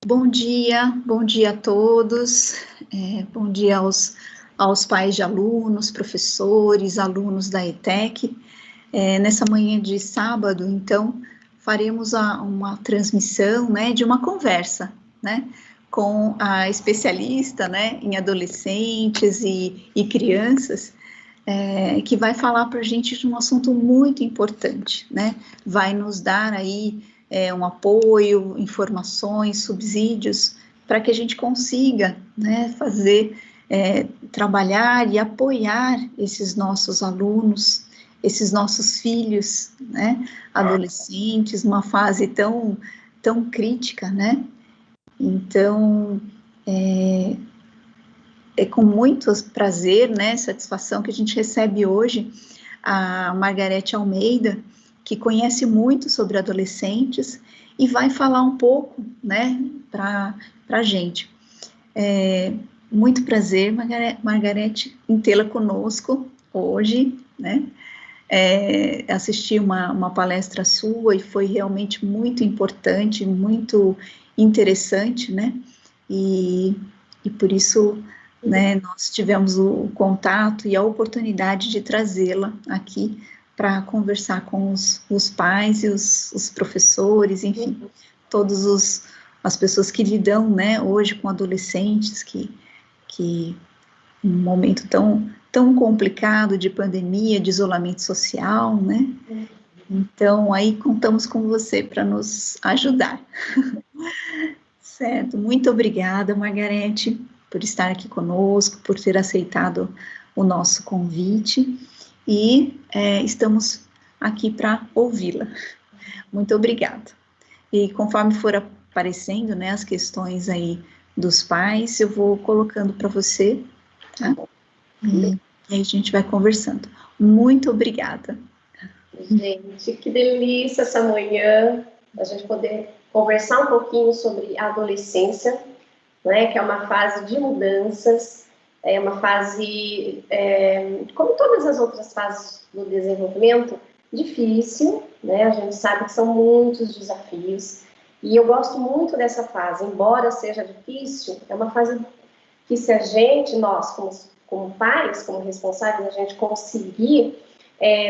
Bom dia a todos, bom dia aos pais de alunos, professores, alunos da ETEC. Nessa manhã de sábado, então, faremos uma transmissão, né, de uma conversa, né, com a especialista, né, em adolescentes e crianças, que vai falar para a gente de um assunto muito importante, né, vai nos dar aí um apoio, informações, subsídios, para que a gente consiga, né, trabalhar e apoiar esses nossos alunos, esses nossos filhos, né, adolescentes, numa fase tão crítica, né. Então, é com muito prazer, né, satisfação que a gente recebe hoje a Margarete Almeida, que conhece muito sobre adolescentes e vai falar um pouco, né, para a gente. Muito prazer, Margarete, em tê-la conosco hoje, né. Assisti uma palestra sua e foi realmente muito importante, muito interessante, né, e por isso, né, nós tivemos o contato e a oportunidade de trazê-la aqui para conversar com os pais e os professores, enfim, as pessoas que lidam, né, hoje com adolescentes, que um momento tão complicado de pandemia, de isolamento social, né? Então, aí contamos com você para nos ajudar. Certo, muito obrigada, Margarete, por estar aqui conosco, por ter aceitado o nosso convite e estamos aqui para ouvi-la. Muito obrigada. E conforme for aparecendo, né, as questões aí dos pais, eu vou colocando para você, tá? E aí a gente vai conversando. Muito obrigada. Gente, que delícia essa manhã, a gente poder conversar um pouquinho sobre a adolescência, né, que é uma fase de mudanças, é uma fase, como todas as outras fases do desenvolvimento, difícil, né, a gente sabe que são muitos desafios, e eu gosto muito dessa fase, embora seja difícil, é uma fase que se a gente, nós, como pais, como responsáveis, a gente conseguir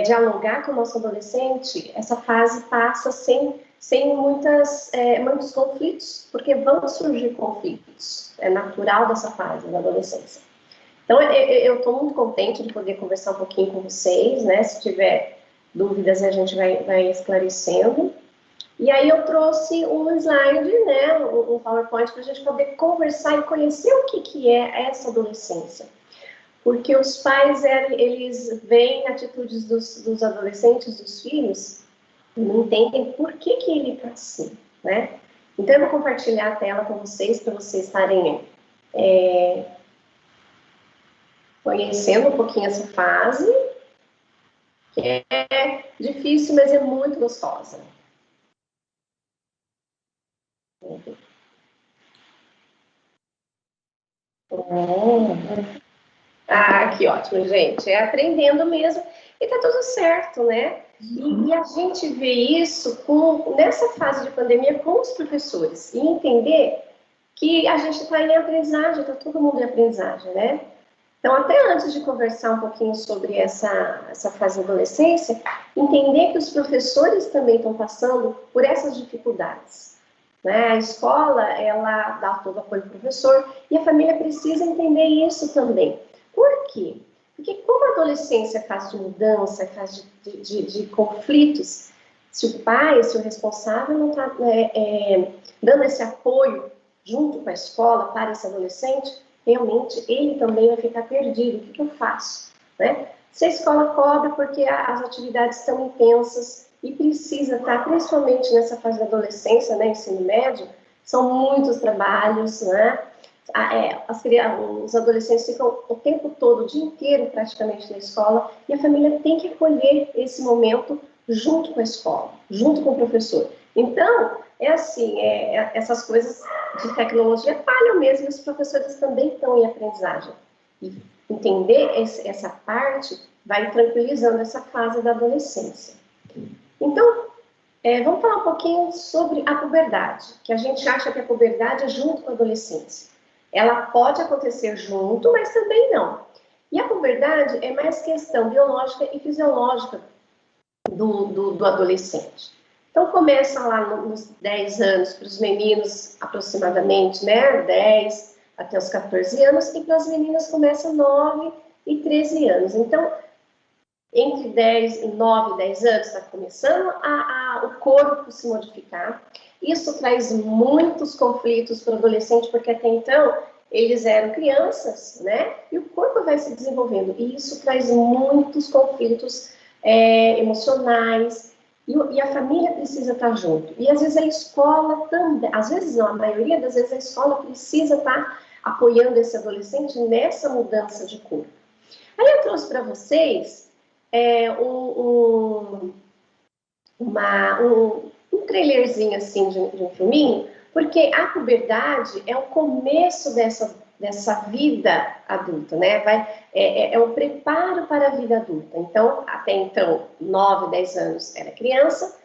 dialogar com o nosso adolescente, essa fase passa sem muitos conflitos, porque vão surgir conflitos, é natural dessa fase da adolescência. Então, eu estou muito contente de poder conversar um pouquinho com vocês, né, se tiver dúvidas a gente vai esclarecendo. E aí eu trouxe um slide, né, um PowerPoint para a gente poder conversar e conhecer o que é essa adolescência. Porque os pais, eles veem atitudes dos adolescentes, dos filhos, e não entendem por que ele está assim, né? Então, eu vou compartilhar a tela com vocês, para vocês estarem conhecendo um pouquinho essa fase, que é difícil, mas é muito gostosa. Que ótimo, gente. É aprendendo mesmo e tá tudo certo, né? E a gente vê isso nessa fase de pandemia com os professores e entender que a gente está em aprendizagem, está todo mundo em aprendizagem, né? Então, até antes de conversar um pouquinho sobre essa fase da adolescência, entender que os professores também estão passando por essas dificuldades, né? A escola, ela dá todo apoio ao professor e a família precisa entender isso também. Por quê? Porque como a adolescência é fase de mudança, é fase de conflitos, se o pai, se o responsável não está dando esse apoio junto com a escola para esse adolescente, realmente ele também vai ficar perdido. O que eu faço? Né? Se a escola cobra porque as atividades estão intensas e precisa estar, principalmente nessa fase da adolescência, né, ensino médio, são muitos trabalhos, né? Os adolescentes ficam o tempo todo, o dia inteiro praticamente na escola, e a família tem que acolher esse momento junto com a escola, junto com o professor. Então, essas coisas de tecnologia falham mesmo, e os professores também estão em aprendizagem. E entender essa parte vai tranquilizando essa fase da adolescência. Então, Vamos falar um pouquinho sobre a puberdade, que a gente acha que a puberdade é junto com a adolescência. Ela pode acontecer junto, mas também não. E a puberdade é mais questão biológica e fisiológica do adolescente. Então, começa lá nos 10 anos, para os meninos, aproximadamente, né? 10 até os 14 anos, e para as meninas começa 9 e 13 anos. Então, entre 9 e 10 anos está começando o corpo se modificar. Isso traz muitos conflitos para o adolescente, porque até então eles eram crianças, né? E o corpo vai se desenvolvendo. E isso traz muitos conflitos emocionais. E a família precisa estar junto. E às vezes a escola também, às vezes não, a maioria das vezes a escola precisa estar apoiando esse adolescente nessa mudança de corpo. Aí eu trouxe para vocês um trailerzinho assim de um filminho, porque a puberdade é o começo dessa vida adulta, né? É um preparo para a vida adulta. Então, até então, 9, 10 anos era criança,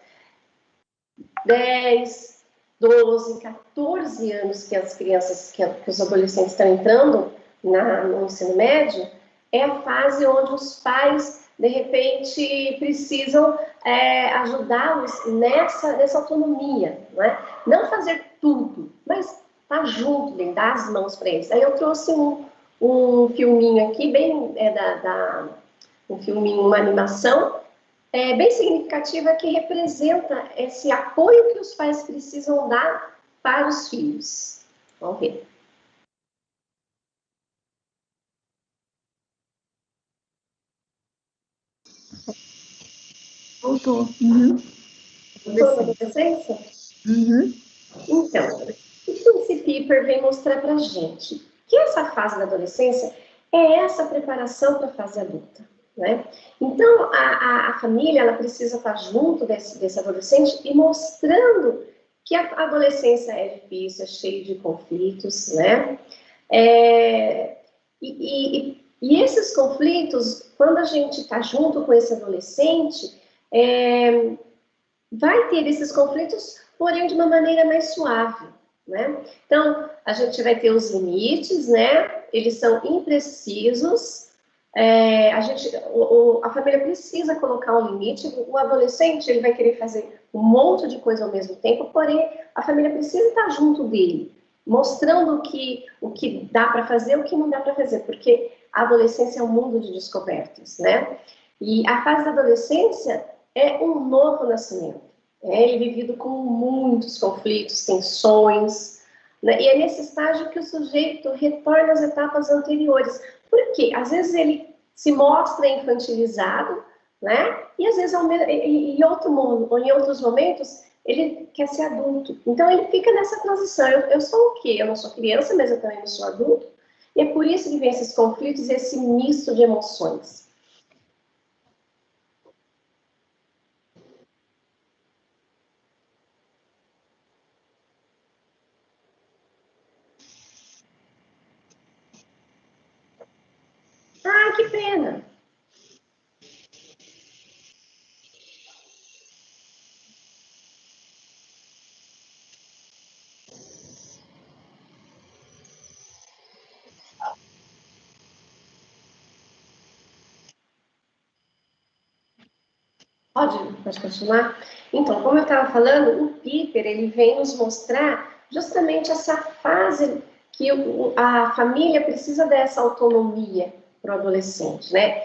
10, 12, 14 anos que as crianças, que os adolescentes estão entrando no ensino médio, é a fase onde os pais, de repente, precisam ajudá-los nessa autonomia, né? Não fazer tudo, mas estar junto, dar as mãos para eles. Aí eu trouxe um filminho aqui, bem um filminho, uma animação, bem significativa, que representa esse apoio que os pais precisam dar para os filhos. Vamos ver. Voltou. Uhum. Voltou na adolescência? Uhum. Então, o que esse Piper vem mostrar para a gente? Que essa fase da adolescência é essa preparação para a fase adulta, né? Então, a família, ela precisa estar junto desse adolescente e mostrando que a adolescência é difícil, é cheia de conflitos, né? E esses conflitos, quando a gente está junto com esse adolescente, vai ter esses conflitos, porém de uma maneira mais suave, né? Então, a gente vai ter os limites, né? Eles são imprecisos. A família precisa colocar um limite. O adolescente, ele vai querer fazer um monte de coisa ao mesmo tempo, porém a família precisa estar junto dele, mostrando o que dá para fazer e o que não dá para fazer, porque a adolescência é um mundo de descobertas, né? E a fase da adolescência é um novo nascimento. Ele é vivido com muitos conflitos, tensões, né? E é nesse estágio que o sujeito retorna às etapas anteriores. Por quê? Às vezes ele se mostra infantilizado, né? E às vezes, em outros momentos, ele quer ser adulto. Então, ele fica nessa transição. Eu sou o quê? Eu não sou criança, mas eu também não sou adulto. E é por isso que vem esses conflitos, esse misto de emoções. Ah, que pena! Pode continuar? Então, como eu estava falando, o Piper, ele vem nos mostrar justamente essa fase que a família precisa dessa autonomia para o adolescente, né?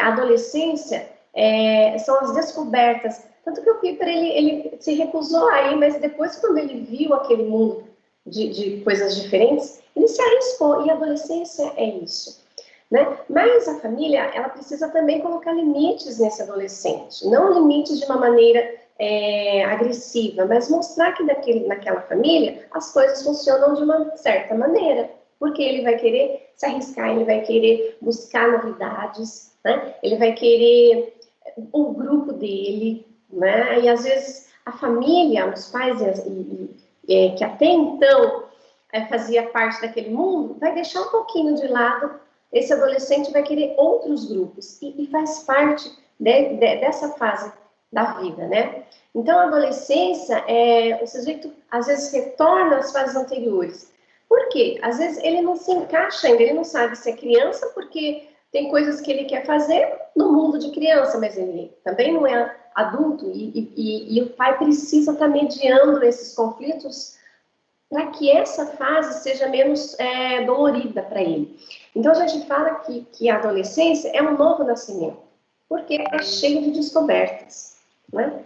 A adolescência são as descobertas. Tanto que o Piper, ele se recusou aí, mas depois, quando ele viu aquele mundo de coisas diferentes, ele se arriscou. E a adolescência é isso. Né? Mas a família, ela precisa também colocar limites nesse adolescente, não limites de uma maneira agressiva, mas mostrar que naquela família as coisas funcionam de uma certa maneira, porque ele vai querer se arriscar, ele vai querer buscar novidades, né? Ele vai querer o grupo dele, né? E às vezes a família, os pais que até então fazia parte daquele mundo, vai deixar um pouquinho de lado. Esse adolescente vai querer outros grupos e faz parte dessa fase da vida, né? Então, a adolescência, o sujeito às vezes retorna às fases anteriores. Por quê? Às vezes ele não se encaixa ainda, ele não sabe se é criança, porque tem coisas que ele quer fazer no mundo de criança, mas ele também não é adulto, e o pai precisa estar mediando esses conflitos para que essa fase seja menos dolorida para ele. Então, a gente fala que a adolescência é um novo nascimento, porque é cheio de descobertas, né?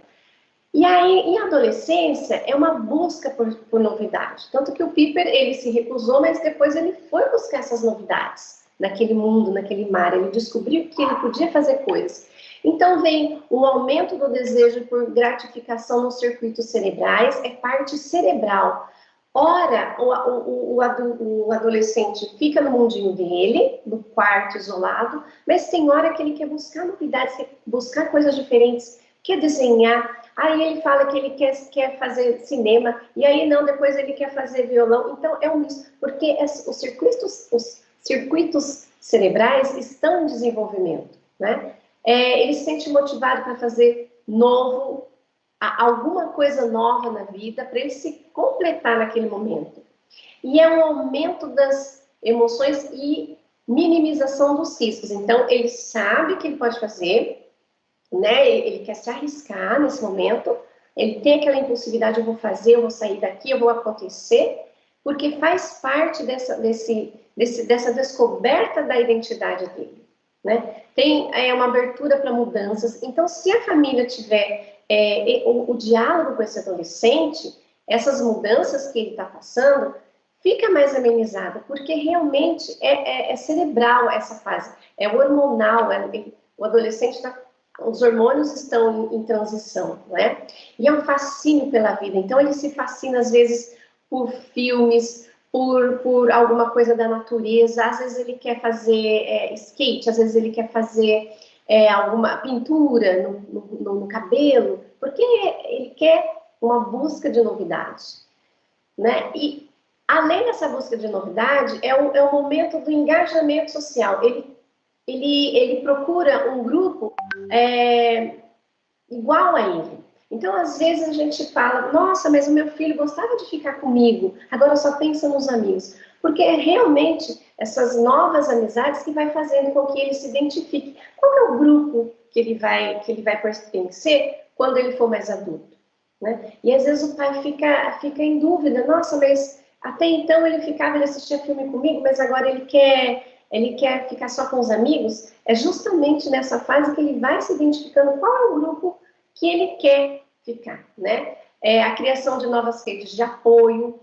E aí, em adolescência, é uma busca por novidade. Tanto que o Piper, ele se recusou, mas depois ele foi buscar essas novidades naquele mundo, naquele mar. Ele descobriu que ele podia fazer coisas. Então, vem um aumento do desejo por gratificação nos circuitos cerebrais, é parte cerebral. Ora, o adolescente fica no mundinho dele, no quarto isolado, mas tem hora que ele quer buscar novidades, quer buscar coisas diferentes, quer desenhar. Aí ele fala que ele quer fazer cinema, e aí não, depois ele quer fazer violão. Então, é um misto, porque os circuitos cerebrais estão em desenvolvimento, né? Ele se sente motivado para fazer alguma coisa nova na vida, para ele se completar naquele momento. E é um aumento das emoções e minimização dos riscos. Então, ele sabe que ele pode fazer, né? Ele quer se arriscar nesse momento, ele tem aquela impulsividade, eu vou fazer, eu vou sair daqui, eu vou acontecer, porque faz parte dessa descoberta da identidade dele, né? Tem uma abertura para mudanças. Então, se a família tiver o diálogo com esse adolescente, essas mudanças que ele está passando, fica mais amenizada, porque realmente é cerebral essa fase, é hormonal, o adolescente está. Os hormônios estão em transição, né? E é um fascínio pela vida. Então, ele se fascina, às vezes, por filmes, por alguma coisa da natureza. Às vezes, ele quer fazer skate, às vezes, ele quer fazer alguma pintura no cabelo, porque ele quer uma busca de novidade, né? E, além dessa busca de novidade, é o momento do engajamento social. Ele procura um grupo igual a ele. Então, às vezes, a gente fala, nossa, mas o meu filho gostava de ficar comigo, agora só pensa nos amigos. Porque é realmente essas novas amizades que vai fazendo com que ele se identifique. Qual é o grupo que ele vai pertencer quando ele for mais adulto, né? E, às vezes, o pai fica em dúvida, nossa, mas até então ele assistia filme comigo, mas agora ele quer ficar só com os amigos. É justamente nessa fase que ele vai se identificando qual é o grupo que ele quer ficar, né? A criação de novas redes de apoio,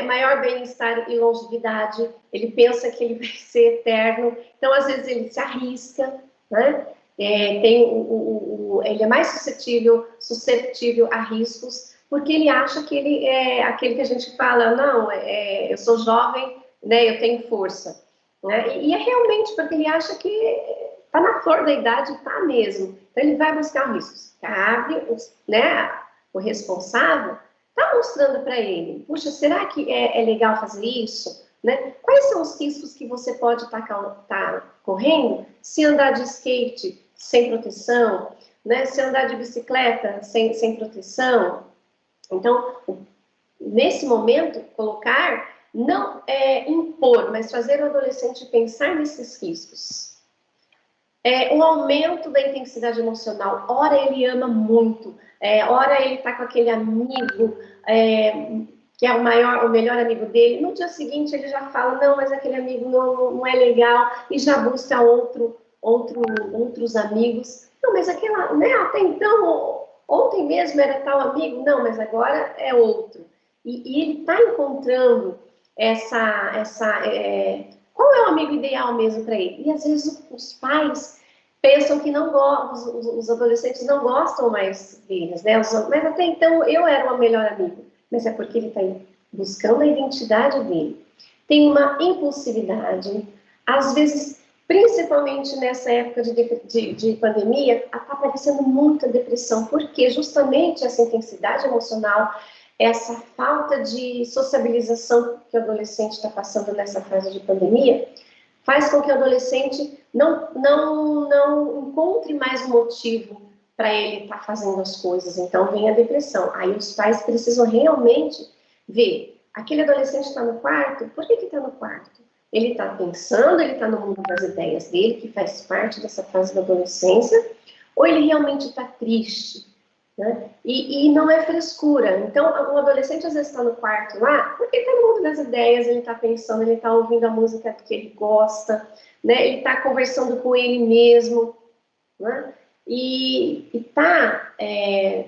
maior bem-estar e longevidade, ele pensa que ele vai ser eterno, então às vezes ele se arrisca, né? Ele é mais suscetível a riscos, porque ele acha que ele é aquele que a gente fala, não, eu sou jovem, né? Eu tenho força. Né? E é realmente porque ele acha que está na flor da idade, está mesmo. Então, ele vai buscar riscos. Cabe, né, o responsável está mostrando para ele, puxa, será que é legal fazer isso? Né? Quais são os riscos que você pode estar correndo se andar de skate sem proteção? Né? Se andar de bicicleta sem proteção? Então, nesse momento, colocar... não impor, mas fazer o adolescente pensar nesses riscos. Um aumento da intensidade emocional. Ora ele ama muito, ora ele está com aquele amigo que é o melhor amigo dele. No dia seguinte ele já fala, não, mas aquele amigo não é legal, e já busca outros amigos. Não, mas aquela, né, até então, ontem mesmo era tal amigo, não, mas agora é outro. E ele está encontrando qual é o amigo ideal mesmo para ele? E às vezes os pais pensam que os adolescentes não gostam mais deles, né? Mas até então eu era uma melhor amigo, mas é porque ele está buscando a identidade dele. Tem uma impulsividade, às vezes, principalmente nessa época de pandemia, está aparecendo muita depressão, porque justamente essa intensidade emocional, essa falta de sociabilização que o adolescente está passando nessa fase de pandemia, faz com que o adolescente não encontre mais motivo para ele estar fazendo as coisas, então vem a depressão. Aí os pais precisam realmente ver, aquele adolescente está no quarto, por que está no quarto? Ele está pensando, ele está no mundo das ideias dele, que faz parte dessa fase da adolescência, ou ele realmente está triste, né? E não é frescura. Então, o adolescente às vezes está no quarto lá, porque está no mundo das ideias, ele está pensando, ele está ouvindo a música que ele gosta, né? Ele está conversando com ele mesmo, né? E está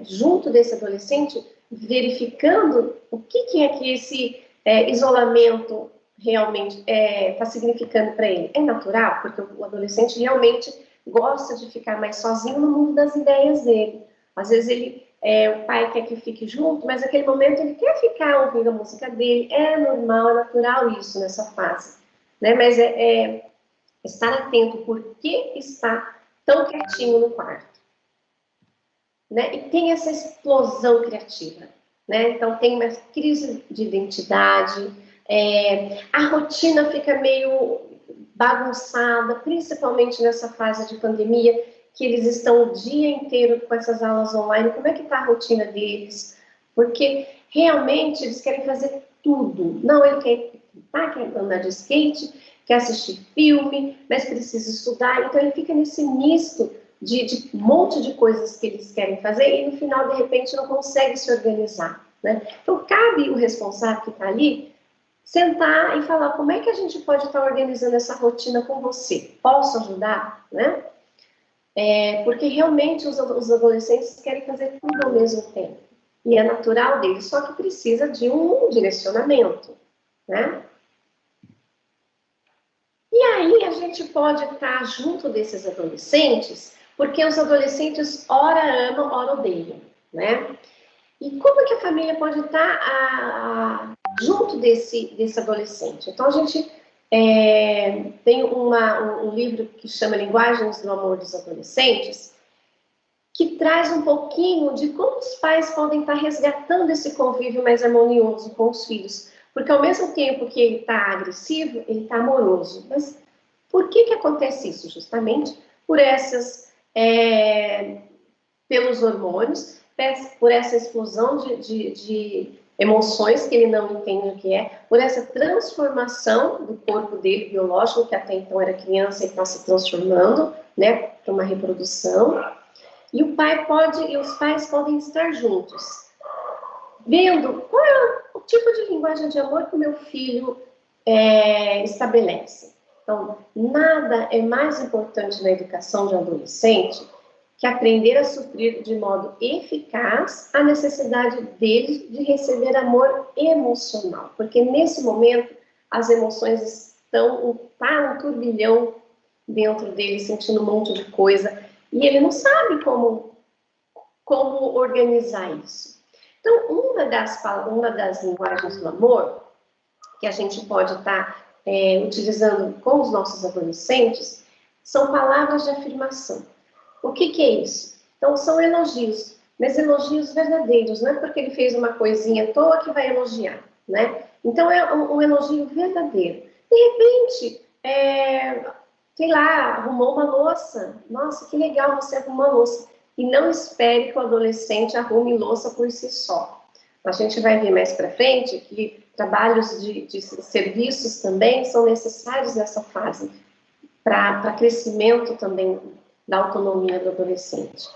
junto desse adolescente, verificando o que é que esse isolamento realmente está significando para ele. É natural, porque o adolescente realmente gosta de ficar mais sozinho no mundo das ideias dele. Às vezes o pai quer que fique junto, mas naquele momento ele quer ficar ouvindo a música dele. É normal, é natural isso nessa fase, né? Mas estar atento por que está tão quietinho no quarto, né? E tem essa explosão criativa, né? Então tem uma crise de identidade, a rotina fica meio bagunçada, principalmente nessa fase de pandemia, que eles estão o dia inteiro com essas aulas online. Como é que está a rotina deles? Porque realmente eles querem fazer tudo. Não, ele quer andar de skate, quer assistir filme, mas precisa estudar. Então ele fica nesse misto de um monte de coisas que eles querem fazer e no final, de repente, não consegue se organizar, né? Então cabe o responsável que está ali sentar e falar, como é que a gente pode estar organizando essa rotina com você? Posso ajudar? Né? Porque realmente os adolescentes querem fazer tudo ao mesmo tempo. E é natural deles, só que precisa de um direcionamento. Né? E aí a gente pode estar junto desses adolescentes, porque os adolescentes ora amam, ora odeiam. Né? E como que a família pode estar junto desse adolescente? Então, a gente tem um livro que chama Linguagens do Amor dos Adolescentes, que traz um pouquinho de como os pais podem estar resgatando esse convívio mais harmonioso com os filhos. Porque ao mesmo tempo que ele está agressivo, ele está amoroso. Mas por que acontece isso? Justamente por pelos hormônios, por essa explosão de emoções que ele não entende o que é, por essa transformação do corpo dele biológico, que até então era criança e está se transformando, né, para uma reprodução. E os pais podem estar juntos, vendo qual é o tipo de linguagem de amor que o meu filho estabelece. Então, nada é mais importante na educação de um adolescente que aprender a suprir de modo eficaz a necessidade dele de receber amor emocional. Porque nesse momento as emoções estão um turbilhão dentro dele, sentindo um monte de coisa, e ele não sabe como organizar isso. Então, uma das linguagens do amor que a gente pode estar utilizando com os nossos adolescentes são palavras de afirmação. O que é isso? Então, são elogios, mas elogios verdadeiros, não é porque ele fez uma coisinha à toa que vai elogiar, né? Então, é um elogio verdadeiro. De repente, sei lá, arrumou uma louça. Nossa, que legal, você arrumou uma louça. E não espere que o adolescente arrume louça por si só. A gente vai ver mais para frente que trabalhos de serviços também são necessários nessa fase, para crescimento também da autonomia do adolescente.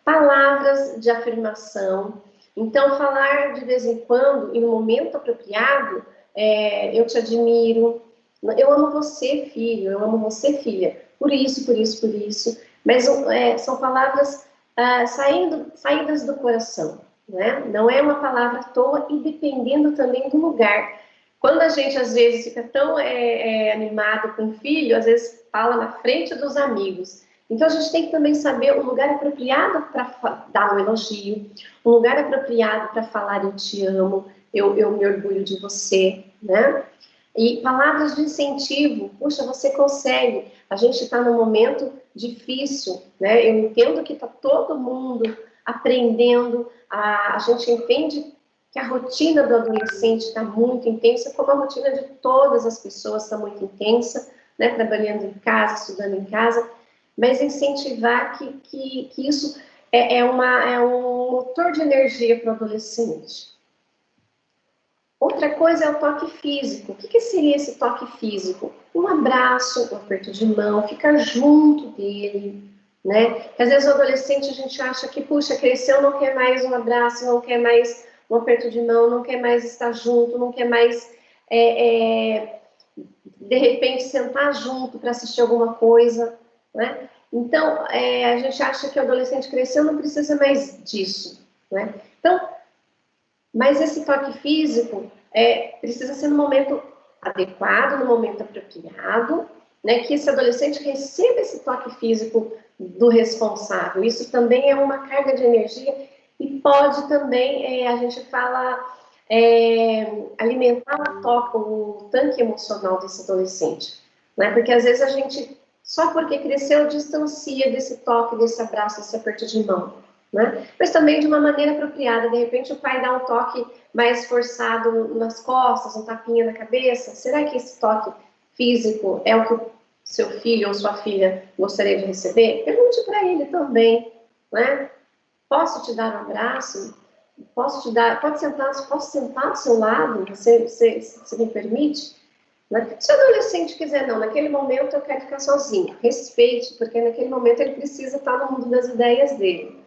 Palavras de afirmação. Então, falar de vez em quando, e no momento apropriado, eu te admiro, eu amo você, filho, eu amo você, filha, por isso, por isso, por isso. Mas são palavras saídas do coração, né? Não é uma palavra à toa e dependendo também do lugar. Quando a gente, às vezes, fica tão animado com o filho, às vezes fala na frente dos amigos. Então, a gente tem que também saber o lugar apropriado para dar um elogio, um lugar apropriado para falar eu te amo, eu me orgulho de você, né? E palavras de incentivo, puxa, você consegue, a gente está num momento difícil, né? Eu entendo que está todo mundo aprendendo, a gente entende que a rotina do adolescente está muito intensa, como a rotina de todas as pessoas está muito intensa, né? Trabalhando em casa, estudando em casa, mas incentivar que isso é um motor de energia para o adolescente. Outra coisa é o toque físico. O que seria esse toque físico? Um abraço, um aperto de mão, ficar junto dele, né? Porque às vezes o adolescente a gente acha que, puxa, cresceu, não quer mais um abraço, não quer mais um aperto de mão, não quer mais estar junto, não quer mais, de repente, sentar junto para assistir alguma coisa, né? Então, a gente acha que o adolescente cresceu, não precisa mais disso, né? Então, mas esse toque físico precisa ser no momento adequado, no momento apropriado, né? Que esse adolescente receba esse toque físico do responsável. Isso também é uma carga de energia e pode também, a gente fala, alimentar o tanque emocional desse adolescente, né? Porque às vezes a gente, só porque cresceu, distancia desse toque, desse abraço, desse aperto de mão, né? Mas também de uma maneira apropriada. De repente o pai dá um toque mais forçado nas costas, um tapinha na cabeça. Será que esse toque físico é o que o seu filho ou sua filha gostaria de receber? Pergunte para ele também, né? Posso te dar um abraço? Posso sentar do seu lado? Você me permite? Né? Se o adolescente quiser, não, naquele momento eu quero ficar sozinho, respeite, porque naquele momento ele precisa estar no mundo das ideias dele.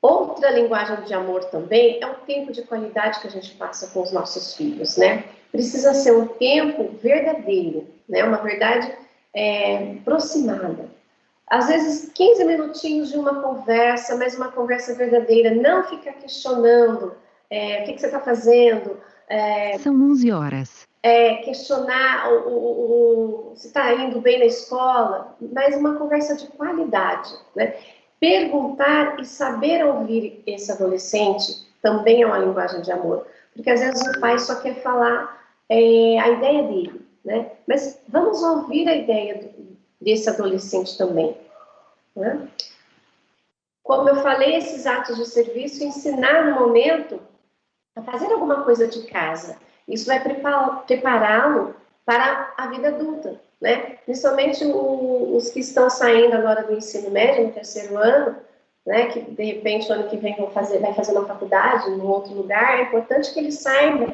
Outra linguagem de amor também é o tempo de qualidade que a gente passa com os nossos filhos, né? Precisa ser um tempo verdadeiro, né? Uma verdade aproximada. Às vezes, 15 minutinhos de uma conversa, mas uma conversa verdadeira. Não ficar questionando o que você está fazendo. São 11 horas. Questionar se está indo bem na escola, mas uma conversa de qualidade, né? Perguntar e saber ouvir esse adolescente também é uma linguagem de amor, porque às vezes o pai só quer falar a ideia dele, né? Mas vamos ouvir a ideia desse adolescente também, né? Como eu falei, esses atos de serviço, ensinar no momento a fazer alguma coisa de casa. Isso vai prepará-lo para a vida adulta, né? Principalmente os que estão saindo agora do ensino médio, no terceiro ano, né? Que de repente, no ano que vem, vai fazer uma faculdade em outro lugar. É importante que ele saiba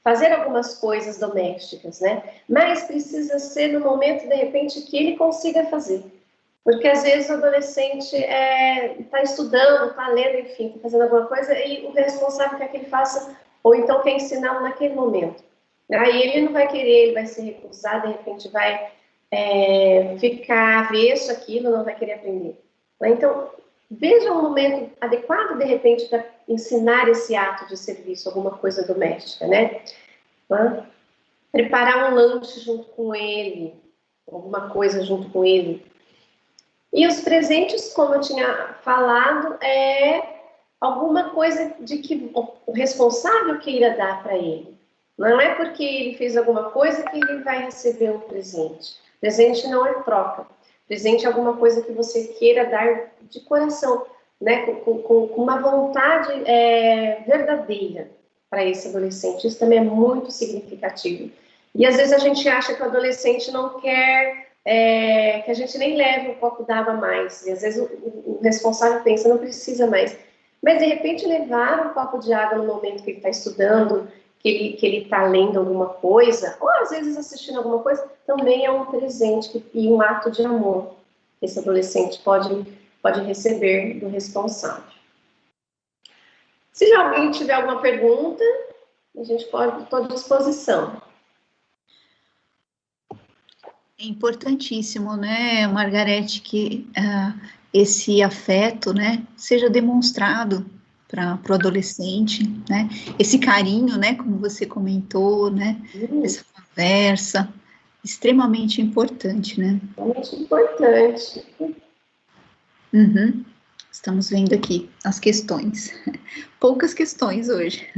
fazer algumas coisas domésticas, né? Mas precisa ser no momento, de repente, que ele consiga fazer. Porque às vezes o adolescente está estudando, está lendo, enfim, está fazendo alguma coisa e o responsável quer que ele faça, ou então quer ensiná-lo naquele momento. Aí ele não vai querer, ele vai se recusar, de repente vai ficar avesso àquilo, não vai querer aprender. Então, veja um momento adequado, de repente, para ensinar esse ato de serviço, alguma coisa doméstica, né? Preparar um lanche junto com ele, alguma coisa junto com ele. E os presentes, como eu tinha falado, alguma coisa de que o responsável queira dar para ele. Não é porque ele fez alguma coisa que ele vai receber um presente. Presente não é troca. Presente é alguma coisa que você queira dar de coração, né? Com uma vontade verdadeira para esse adolescente. Isso também é muito significativo. E às vezes a gente acha que o adolescente não quer que a gente nem leve um copo d'água a mais. E às vezes o responsável pensa, não precisa mais. Mas de repente levar um copo de água no momento que ele está estudando, que ele está lendo alguma coisa, ou às vezes assistindo alguma coisa, também é um presente e um ato de amor que esse adolescente pode receber do responsável. Se alguém tiver alguma pergunta, a gente pode, estou à disposição. É importantíssimo, né, Margarete, que esse afeto, né, seja demonstrado para o adolescente, né, esse carinho, né, como você comentou, né, essa conversa, extremamente importante, né? Extremamente importante. Uhum. Estamos vendo aqui as questões, poucas questões hoje.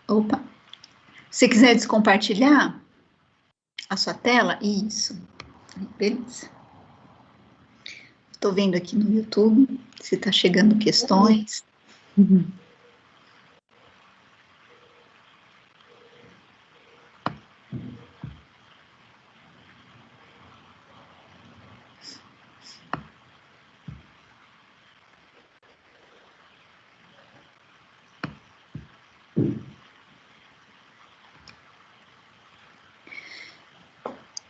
Opa, se quiser descompartilhar a sua tela, isso, beleza. Estou vendo aqui no YouTube se está chegando questões. Uhum.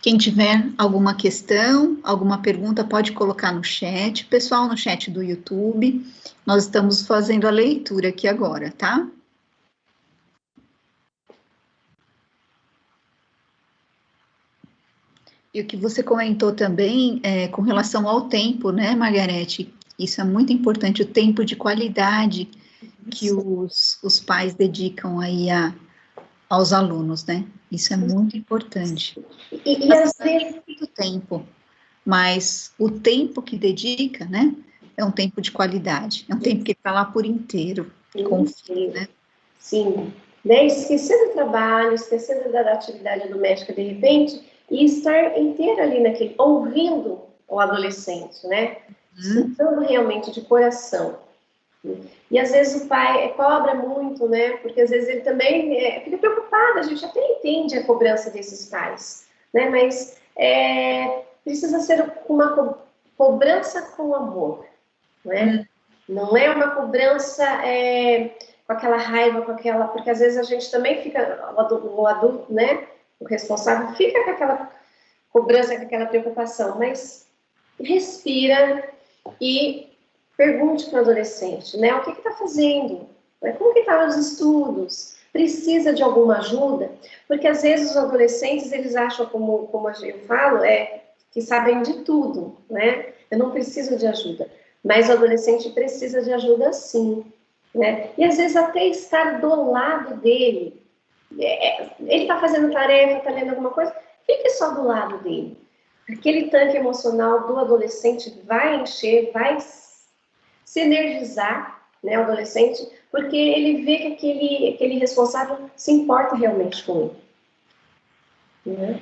Quem tiver alguma questão, alguma pergunta, pode colocar no chat. Pessoal, no chat do YouTube, nós estamos fazendo a leitura aqui agora, tá? E o que você comentou também com relação ao tempo, né, Margarete? Isso é muito importante, o tempo de qualidade que os pais dedicam aí aos alunos, né? Isso é muito importante. E às vezes... muito tempo, mas o tempo que dedica, né, é um tempo de qualidade, é um tempo que está lá por inteiro, com o filho, né? Sim, né? Esquecer do trabalho, esquecer da atividade doméstica de repente, e estar inteiro ali naquele, ouvindo o adolescente, né? Escutando realmente de coração. E às vezes o pai cobra muito, né? Porque às vezes ele também fica preocupado, a gente até entende a cobrança desses pais, né? Mas precisa ser uma cobrança com amor, né? Não é uma cobrança com aquela raiva, porque às vezes a gente também fica, o adulto, né? O responsável fica com aquela cobrança, com aquela preocupação, mas respira e pergunte para o adolescente, né? O que está fazendo? Como que estão os estudos? Precisa de alguma ajuda? Porque às vezes os adolescentes, eles acham, como eu falo, que sabem de tudo, né? Eu não preciso de ajuda. Mas o adolescente precisa de ajuda sim, né? E às vezes até estar do lado dele. Ele está fazendo tarefa, está lendo alguma coisa, fique só do lado dele. Aquele tanque emocional do adolescente vai encher, vai se energizar, né, o adolescente, porque ele vê que aquele responsável se importa realmente com ele. Né?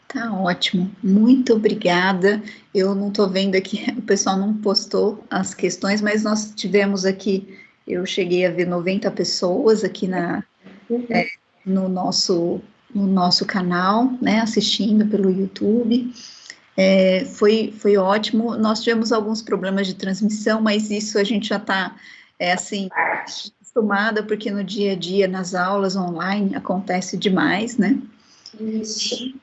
Tá ótimo, muito obrigada. Eu não estou vendo aqui, o pessoal não postou as questões, mas nós tivemos aqui, eu cheguei a ver 90 pessoas aqui no nosso canal, né, assistindo pelo YouTube. Foi ótimo. Nós tivemos alguns problemas de transmissão, mas isso a gente já está, assim, acostumada, porque no dia a dia, nas aulas online, acontece demais, né? Isso.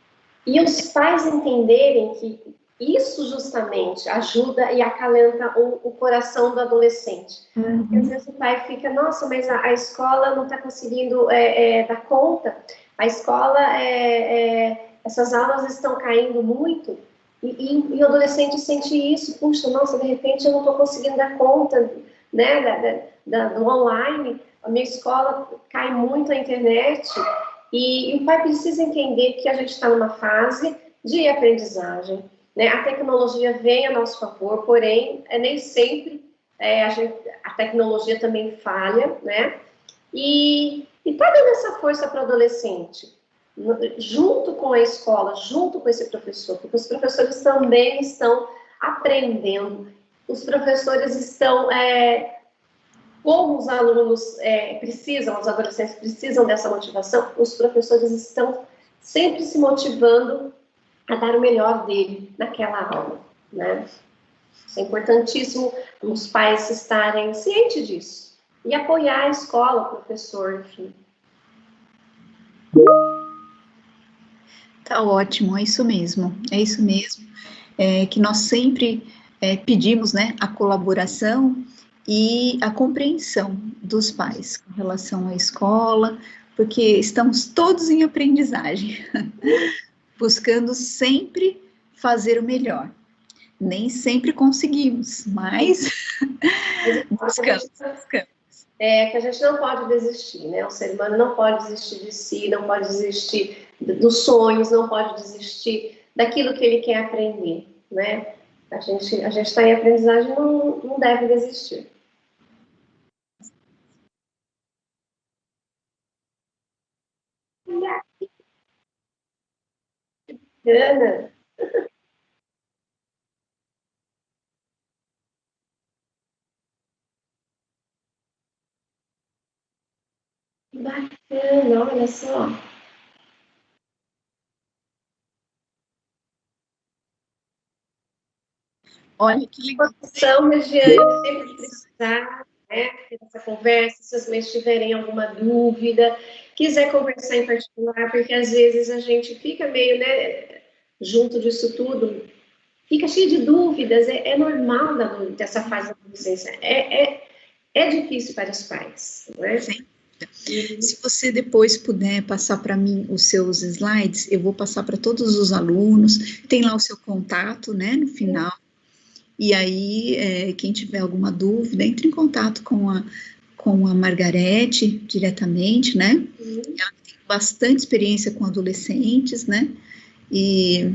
E os pais entenderem que isso justamente ajuda e acalenta o coração do adolescente. Porque às vezes o pai fica, nossa, mas a escola não está conseguindo dar conta, a escola, essas aulas estão caindo muito, e o adolescente sente isso, puxa, nossa, de repente eu não estou conseguindo dar conta, né, do online, a minha escola cai muito a internet, e o pai precisa entender que a gente está numa fase de aprendizagem, né? A tecnologia vem a nosso favor, porém, nem sempre a tecnologia também falha, né? E tá dando essa força para o adolescente, junto com a escola, junto com esse professor, porque os professores também estão aprendendo, os professores estão... como os alunos precisam, os adolescentes precisam dessa motivação, os professores estão sempre se motivando a dar o melhor dele naquela aula, né? Isso é importantíssimo, os pais estarem cientes disso e apoiar a escola, o professor, enfim. Tá ótimo, é isso mesmo, que nós sempre pedimos, né, a colaboração e a compreensão dos pais com relação à escola, porque estamos todos em aprendizagem, buscando sempre fazer o melhor. Nem sempre conseguimos, mas buscamos. Que a gente não pode desistir, né? O ser humano não pode desistir de si, não pode desistir dos sonhos, não pode desistir daquilo que ele quer aprender, né? A gente está em aprendizagem, não deve desistir. Bacana. Bacana, olha só. Olha que legal. Regiane, sempre precisar, né, ter essa conversa, se as mães tiverem alguma dúvida, quiser conversar em particular, porque às vezes a gente fica meio, né, junto disso tudo, fica cheio de dúvidas, é normal dessa fase da adolescência, é difícil para os pais, não é? Sim. Se você depois puder passar para mim os seus slides, eu vou passar para todos os alunos, tem lá o seu contato, né, no final, e aí, quem tiver alguma dúvida, entre em contato com a Margarete diretamente, né, ela tem bastante experiência com adolescentes, né, e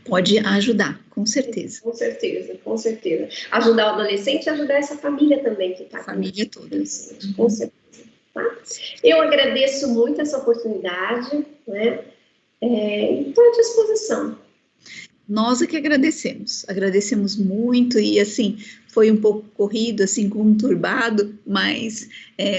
pode ajudar, com certeza. Com certeza, com certeza. Ajudar o adolescente e ajudar essa família também que está. Família toda. Com certeza. Tá? Eu agradeço muito essa oportunidade, né? Estou à disposição. Nós é que agradecemos muito e, assim, foi um pouco corrido, assim, conturbado, mas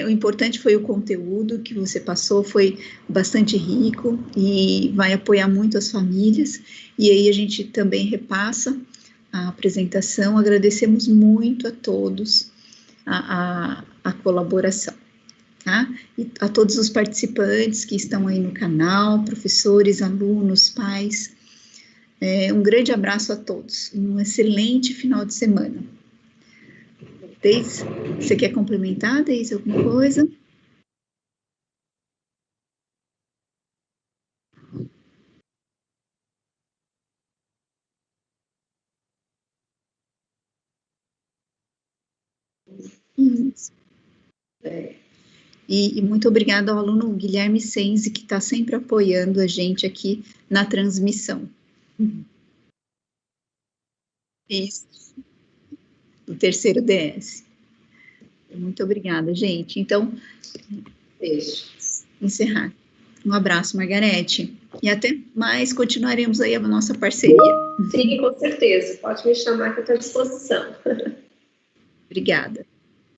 o importante foi o conteúdo que você passou, foi bastante rico e vai apoiar muito as famílias, e aí a gente também repassa a apresentação, agradecemos muito a todos a colaboração. Tá? E a todos os participantes que estão aí no canal, professores, alunos, pais, um grande abraço a todos, um excelente final de semana. Deise, você quer complementar, Deise, alguma coisa? Isso. E muito obrigada ao aluno Guilherme Senzi, que está sempre apoiando a gente aqui na transmissão. Isso. O terceiro DS. Muito obrigada, gente. Então, Beijo. Encerrar. Um abraço, Margarete. E até mais, continuaremos aí a nossa parceria. Sim, com certeza. Pode me chamar que eu estou à disposição. Obrigada.